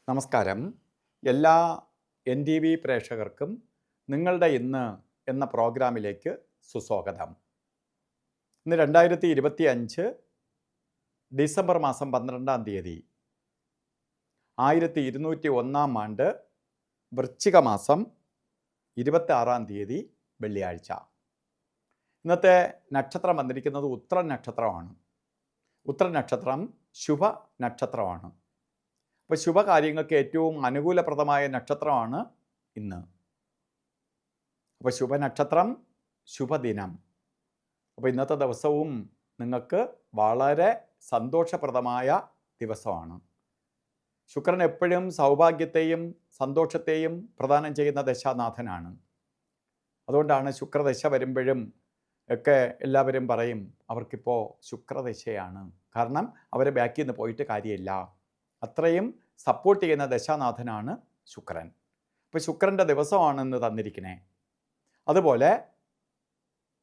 നമസ്കാരം. എല്ലാ NTV പ്രേക്ഷകർക്കും നിങ്ങളുടെ ഇന്ന് എന്ന പ്രോഗ്രാമിലേക്ക് സുസ്വാഗതം. ഇന്ന് 2025 ഡിസംബർ മാസം 12-ാം തീയതി 1201-ാം ആണ്ട് വൃശ്ചിക മാസം 26-ാം തീയതി വെള്ളിയാഴ്ച. ഇന്നത്തെ നക്ഷത്രം വന്നിരിക്കുന്നത് ഉത്രൻ നക്ഷത്രമാണ്. ഉത്രൻ നക്ഷത്രം ശുഭ നക്ഷത്രമാണ്. അപ്പോൾ ശുഭകാര്യങ്ങൾക്ക് ഏറ്റവും അനുകൂലപ്രദമായ നക്ഷത്രമാണ് ഇന്ന്. അപ്പോൾ ശുഭനക്ഷത്രം, ശുഭദിനം. അപ്പോൾ ഇന്നത്തെ ദിവസവും നിങ്ങൾക്ക് വളരെ സന്തോഷപ്രദമായ ദിവസമാണ്. ശുക്രൻ എപ്പോഴും സൗഭാഗ്യത്തെയും സന്തോഷത്തെയും പ്രദാനം ചെയ്യുന്ന ദശാനാഥനാണ്. അതുകൊണ്ടാണ് ശുക്രദശ വരുമ്പോഴും ഒക്കെ എല്ലാവരും പറയും അവർക്കിപ്പോൾ ശുക്രദശയാണ്. കാരണം അവരെ ബാക്കിൽ നിന്ന് പോയിട്ട് കാര്യമില്ല. അത്രയും സപ്പോർട്ട് ചെയ്യുന്ന ദശാനാഥനാണ് ശുക്രൻ. അപ്പോൾ ശുക്രൻ്റെ ദിവസമാണെന്ന് തന്നിരിക്കണേ. അതുപോലെ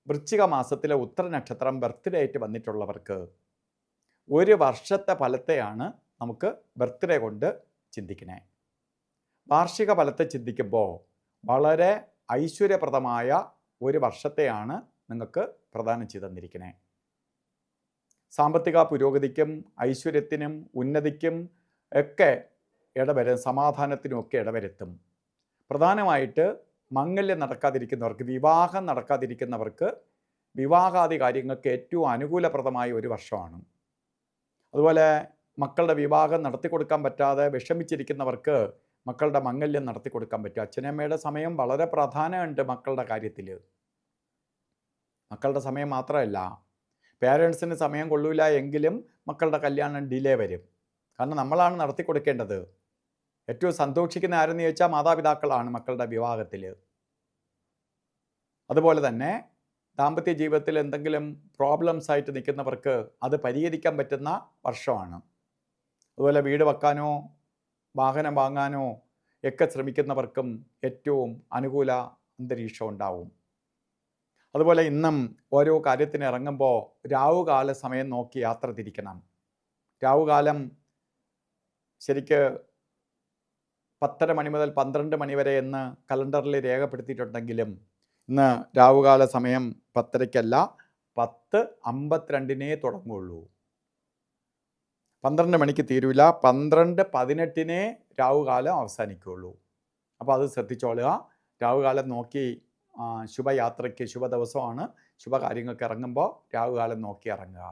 വൃശ്ചിക മാസത്തിലെ ഉത്തര നക്ഷത്രം ബർത്ത്ഡേ ആയിട്ട് വന്നിട്ടുള്ളവർക്ക് ഒരു വർഷത്തെ ഫലത്തെയാണ് നമുക്ക് ബർത്ത്ഡേ കൊണ്ട് ചിന്തിക്കണേ. വാർഷിക ഫലത്തെ ചിന്തിക്കുമ്പോൾ വളരെ ഐശ്വര്യപ്രദമായ ഒരു വർഷത്തെയാണ് നിങ്ങൾക്ക് പ്രദാനം ചെയ്ത് തന്നിരിക്കണേ. സാമ്പത്തിക പുരോഗതിക്കും ഐശ്വര്യത്തിനും ഉന്നതിക്കും ഒക്കെ ഇടവരും, സമാധാനത്തിനും ഒക്കെ ഇടവരുത്തും. പ്രധാനമായിട്ട് മംഗല്യം നടക്കാതിരിക്കുന്നവർക്ക്, വിവാഹം നടക്കാതിരിക്കുന്നവർക്ക് വിവാഹാദി കാര്യങ്ങൾക്ക് ഏറ്റവും അനുകൂലപ്രദമായ ഒരു വർഷമാണ്. അതുപോലെ മക്കളുടെ വിവാഹം നടത്തിക്കൊടുക്കാൻ പറ്റാതെ വിഷമിച്ചിരിക്കുന്നവർക്ക് മക്കളുടെ മംഗല്യം നടത്തിക്കൊടുക്കാൻ പറ്റും. അച്ഛനമ്മയുടെ സമയം വളരെ പ്രാധാന്യമുണ്ട് മക്കളുടെ കാര്യത്തിൽ. മക്കളുടെ സമയം മാത്രമല്ല, പേരൻസിന് സമയം കൊള്ളൂല എങ്കിലും മക്കളുടെ കല്യാണം ഡിലേ വരും. കാരണം നമ്മളാണ് നടത്തി കൊടുക്കേണ്ടത്. ഏറ്റവും സന്തോഷിക്കുന്ന ആരെന്ന് ചോദിച്ചാൽ മാതാപിതാക്കളാണ് മക്കളുടെ വിവാഹത്തിൽ. അതുപോലെ തന്നെ ദാമ്പത്യ ജീവിതത്തിൽ എന്തെങ്കിലും പ്രോബ്ലംസ് ആയിട്ട് നിൽക്കുന്നവർക്ക് അത് പരിഹരിക്കാൻ പറ്റുന്ന വർഷമാണ്. അതുപോലെ വീട് വെക്കാനോ വാഹനം വാങ്ങാനോ ഒക്കെ ശ്രമിക്കുന്നവർക്കും ഏറ്റവും അനുകൂല അന്തരീക്ഷം ഉണ്ടാവും. അതുപോലെ ഇന്നും ഓരോ കാര്യത്തിന് ഇറങ്ങുമ്പോൾ രാവുകാല സമയം നോക്കി യാത്ര തിരിക്കണം. രാവുകാലം ശരിക്ക് 10:30 മണി മുതൽ 12 മണി വരെ എന്ന് കലണ്ടറിൽ രേഖപ്പെടുത്തിയിട്ടുണ്ടെങ്കിലും ഇന്ന് രാവുകാല സമയം 10:30-ക്കല്ല, 10:52-നേ തുടങ്ങുള്ളൂ. 12 മണിക്ക് തീരൂല, 12:18-നേ രാവുകാലം അവസാനിക്കുകയുള്ളൂ. അപ്പോൾ അത് ശ്രദ്ധിച്ചോളുക. രാവുകാലം നോക്കി ശുഭയാത്രയ്ക്ക്, ശുഭദിവസമാണ്, ശുഭകാര്യങ്ങൾക്ക് ഇറങ്ങുമ്പോൾ രാവുകാലം നോക്കി ഇറങ്ങുക.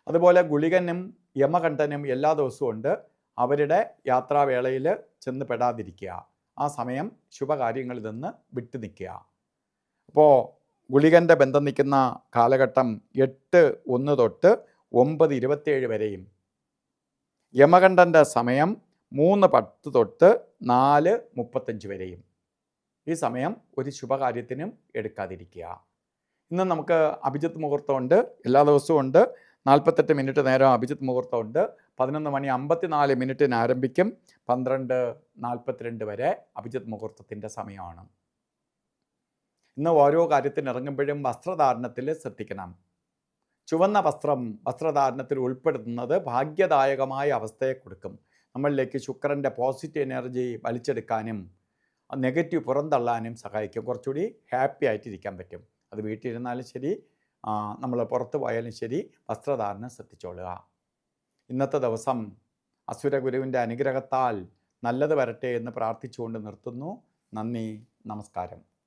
അതുപോലെ ഗുളികനും യമകണ്ഠനും എല്ലാ ദിവസവും ഉണ്ട്. അവരുടെ യാത്രാവേളയിൽ ചെന്ന് പെടാതിരിക്കുക. ആ സമയം ശുഭകാര്യങ്ങളിൽ നിന്ന് വിട്ടു നിൽക്കുക. അപ്പോൾ ഗുളികൻ്റെ ബന്ധം നിൽക്കുന്ന കാലഘട്ടം 8:01 തൊട്ട് 9:27 വരെയും, യമകണ്ഠൻ്റെ സമയം 3:10 തൊട്ട് 4:35 വരെയും. ഈ സമയം ഒരു ശുഭകാര്യത്തിനും എടുക്കാതിരിക്കുക. ഇന്ന് നമുക്ക് അഭിജിത്ത് മുഹൂർത്തമുണ്ട്. എല്ലാ ദിവസവും ഉണ്ട്. 48 മിനിറ്റ് നേരം അഭിജിത്ത് മുഹൂർത്തമുണ്ട്. 11:54 ആരംഭിക്കും. 12:42 വരെ അഭിജിത്ത് മുഹൂർത്തത്തിൻ്റെ സമയമാണ്. ഇന്ന് ഓരോ കാര്യത്തിന് ഇറങ്ങുമ്പോഴും വസ്ത്രധാരണത്തിൽ ശ്രദ്ധിക്കണം. ചുവന്ന വസ്ത്രം വസ്ത്രധാരണത്തിൽ ഉൾപ്പെടുത്തുന്നത് ഭാഗ്യദായകമായ അവസ്ഥയെ കൊടുക്കും. നമ്മളിലേക്ക് ശുക്രൻ്റെ പോസിറ്റീവ് എനർജി വലിച്ചെടുക്കാനും നെഗറ്റീവ് പുറന്തള്ളാനും സഹായിക്കും. കുറച്ചുകൂടി ഹാപ്പി ആയിട്ടിരിക്കാൻ പറ്റും. അത് വീട്ടിലിരുന്നാലും ശരി, നമ്മൾ പുറത്ത് പോയാലും ശരി, വസ്ത്രധാരണം ശ്രദ്ധിച്ചോളുക. ഇന്നത്തെ ദിവസം അസുരഗുരുവിൻ്റെ അനുഗ്രഹത്താൽ നല്ലത് വരട്ടെ എന്ന് പ്രാർത്ഥിച്ചുകൊണ്ട് നിർത്തുന്നു. നന്ദി, നമസ്കാരം.